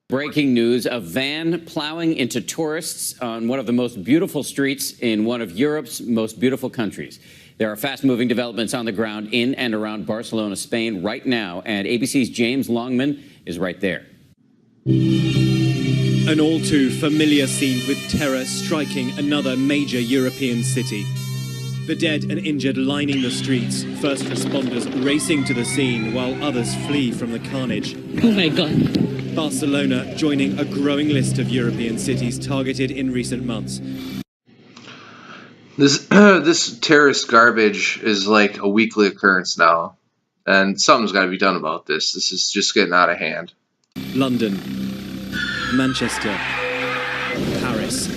Breaking news, a van plowing into tourists on one of the most beautiful streets in one of Europe's most beautiful countries. There are fast-moving developments on the ground in and around Barcelona, Spain right now, and ABC's James Longman is right there. An all-too familiar scene with terror striking another major European city. The dead and injured lining the streets, first responders racing to the scene while others flee from the carnage. Oh my God. Barcelona joining a growing list of European cities targeted in recent months. This terrorist garbage is like a weekly occurrence now, and something's got to be done about this. This is just getting out of hand. London, Manchester, Paris.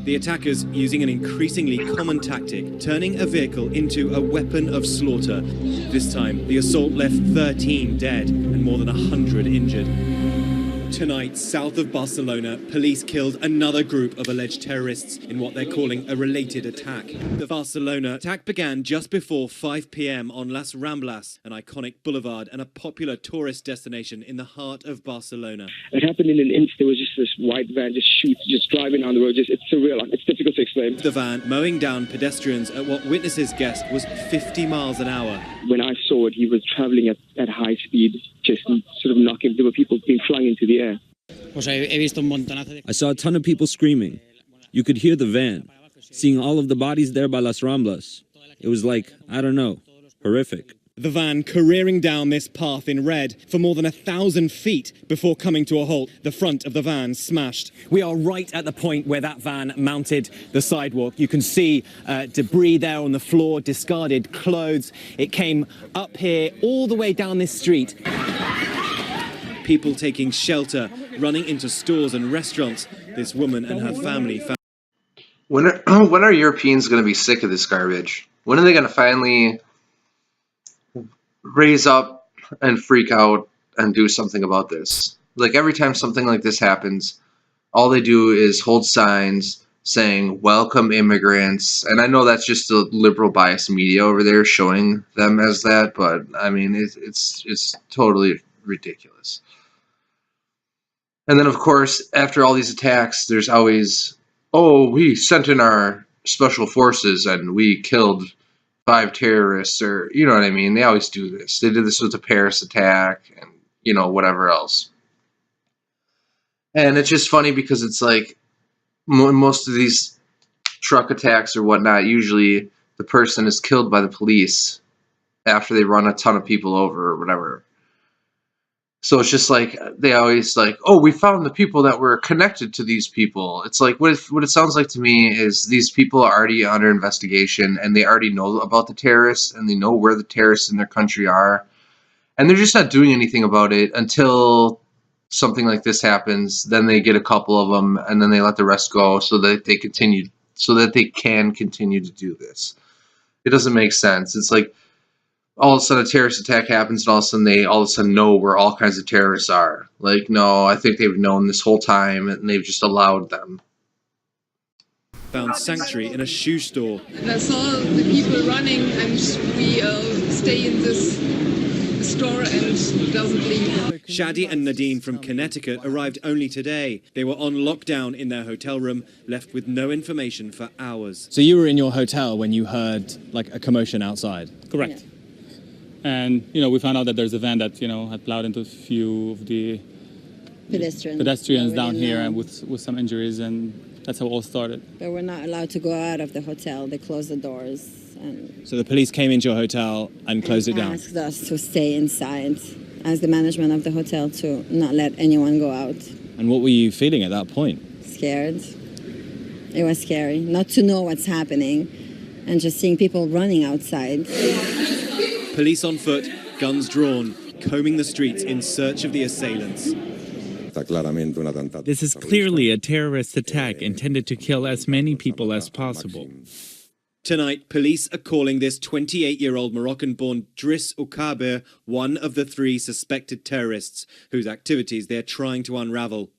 The attackers using an increasingly common tactic, turning a vehicle into a weapon of slaughter. This time, the assault left 13 dead and more than 100 injured. Tonight, south of Barcelona, police killed another group of alleged terrorists in what they're calling a related attack. The Barcelona attack began just before 5 p.m. on Las Ramblas, an iconic boulevard and a popular tourist destination in the heart of Barcelona. It happened in an instant. There was just this white van just driving on the road. It's surreal. It's difficult to explain. The van mowing down pedestrians at what witnesses guessed was 50 miles an hour. When I saw it, he was traveling at high speed, just sort of knocking. There were people being flung into the air. I saw a ton of people screaming. You could hear the van. Seeing all of the bodies there by Las Ramblas. It was like, I don't know, horrific. The van careering down this path in red for more than 1,000 feet before coming to a halt. The front of the van smashed. We are right at the point where that van mounted the sidewalk. You can see debris there on the floor, discarded clothes. It came up here all the way down this street. People taking shelter, running into stores and restaurants. This woman and her family found. When are Europeans going to be sick of this garbage? When are they going to finally raise up and freak out and do something about this? Like, every time something like this happens, all they do is hold signs saying welcome immigrants, and I know that's just the liberal bias media over there showing them as that, but I mean it's totally ridiculous. And then of course after all these attacks there's always, oh, we sent in our special forces and we killed 5 terrorists, or, you know what I mean? They always do this. They did this with the Paris attack and, you know, whatever else. And it's just funny because it's like most of these truck attacks or whatnot, usually the person is killed by the police after they run a ton of people over or whatever. So it's just like, they always like, oh, we found the people that were connected to these people. It's like, what it sounds like to me is these people are already under investigation and they already know about the terrorists and they know where the terrorists in their country are. And they're just not doing anything about it until something like this happens. Then they get a couple of them and then they let the rest go so that they can continue to do this. It doesn't make sense. It's like, all of a sudden a terrorist attack happens and all of a sudden know where all kinds of terrorists are. Like, no, I think they've known this whole time and they've just allowed them. Found sanctuary in a shoe store. I saw the people running and we stay in this store and doesn't leave. Shadi and Nadine from Connecticut arrived only today. They were on lockdown in their hotel room, left with no information for hours. So you were in your hotel when you heard like a commotion outside? Correct. Yeah. And, you know, we found out that there's a van that, you know, had plowed into a few of the pedestrians down here and with some injuries, and that's how it all started. But we're not allowed to go out of the hotel. They closed the doors. And so the police came into your hotel and closed it down? Asked us to stay inside, as the management of the hotel, to not let anyone go out. And what were you feeling at that point? Scared. It was scary not to know what's happening and just seeing people running outside. Police on foot, guns drawn, combing the streets in search of the assailants. This is clearly a terrorist attack intended to kill as many people as possible. Tonight, police are calling this 28-year-old Moroccan-born Moussa Oukabir one of the 3 suspected terrorists whose activities they're trying to unravel.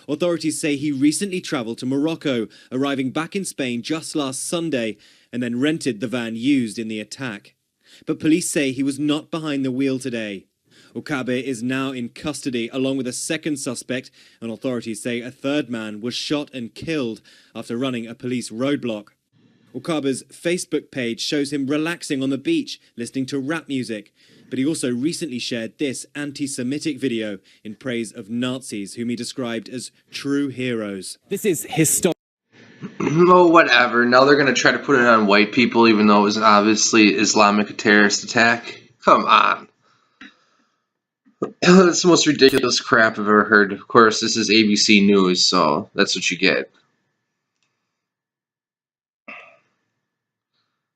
Authorities say he recently travelled to Morocco, arriving back in Spain just last Sunday, and then rented the van used in the attack. But police say he was not behind the wheel today. Oukabir is now in custody along with a second suspect, and authorities say a third man was shot and killed after running a police roadblock. Oukabir's Facebook page shows him relaxing on the beach, listening to rap music. But he also recently shared this anti-Semitic video in praise of Nazis, whom he described as true heroes. This is historic. Oh, whatever. Now they're going to try to put it on white people, even though it was obviously Islamic terrorist attack. Come on. That's the most ridiculous crap I've ever heard. Of course, this is ABC News, so that's what you get.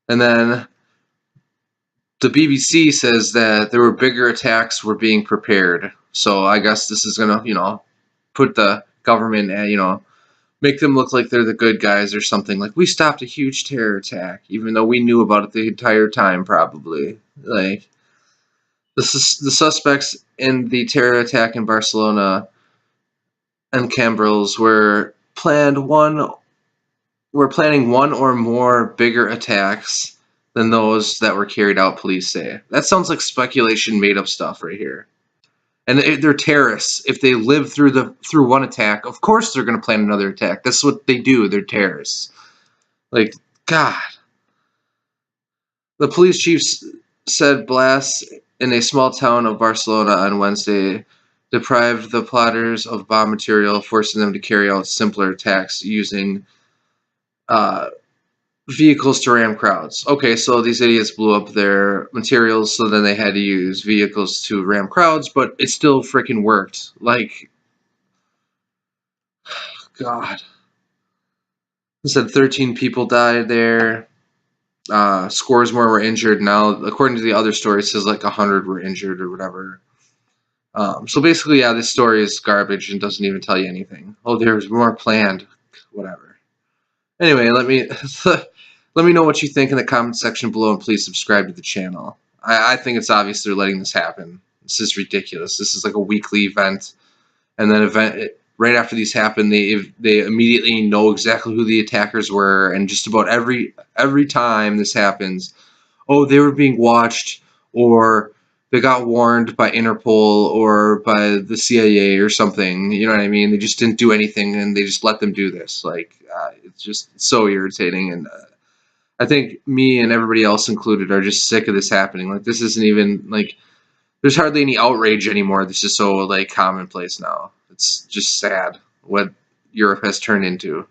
And then the BBC says that there were bigger attacks were being prepared. So I guess this is going to, put the government at, make them look like they're the good guys or something. Like, we stopped a huge terror attack, even though we knew about it the entire time, probably. Like, the suspects in the terror attack in Barcelona and Cambrils were planning one or more bigger attacks than those that were carried out, police say. That sounds like speculation, made up stuff right here. And they're terrorists. If they live through one attack, of course they're going to plan another attack. That's what they do. They're terrorists. Like, God. The police chief said blasts in a small town of Barcelona on Wednesday deprived the plotters of bomb material, forcing them to carry out simpler attacks using vehicles to ram crowds. Okay, so these idiots blew up their materials, so then they had to use vehicles to ram crowds, but it still freaking worked. Like, God. It said 13 people died there. Scores more were injured. Now, according to the other story, it says like 100 were injured or whatever. So basically, yeah, this story is garbage and doesn't even tell you anything. Oh, there's more planned. Whatever. Anyway, let me know what you think in the comment section below, and please subscribe to the channel. I think it's obvious they're letting this happen. This is ridiculous. This is like a weekly event, and then right after these happen, they immediately know exactly who the attackers were, and just about every time this happens, oh, they were being watched, or they got warned by Interpol or by the CIA or something. You know what I mean? They just didn't do anything, and they just let them do this. Like, it's just so irritating, and I think me and everybody else included are just sick of this happening. Like, this isn't even, like, there's hardly any outrage anymore. This is so, like, commonplace now. It's just sad what Europe has turned into.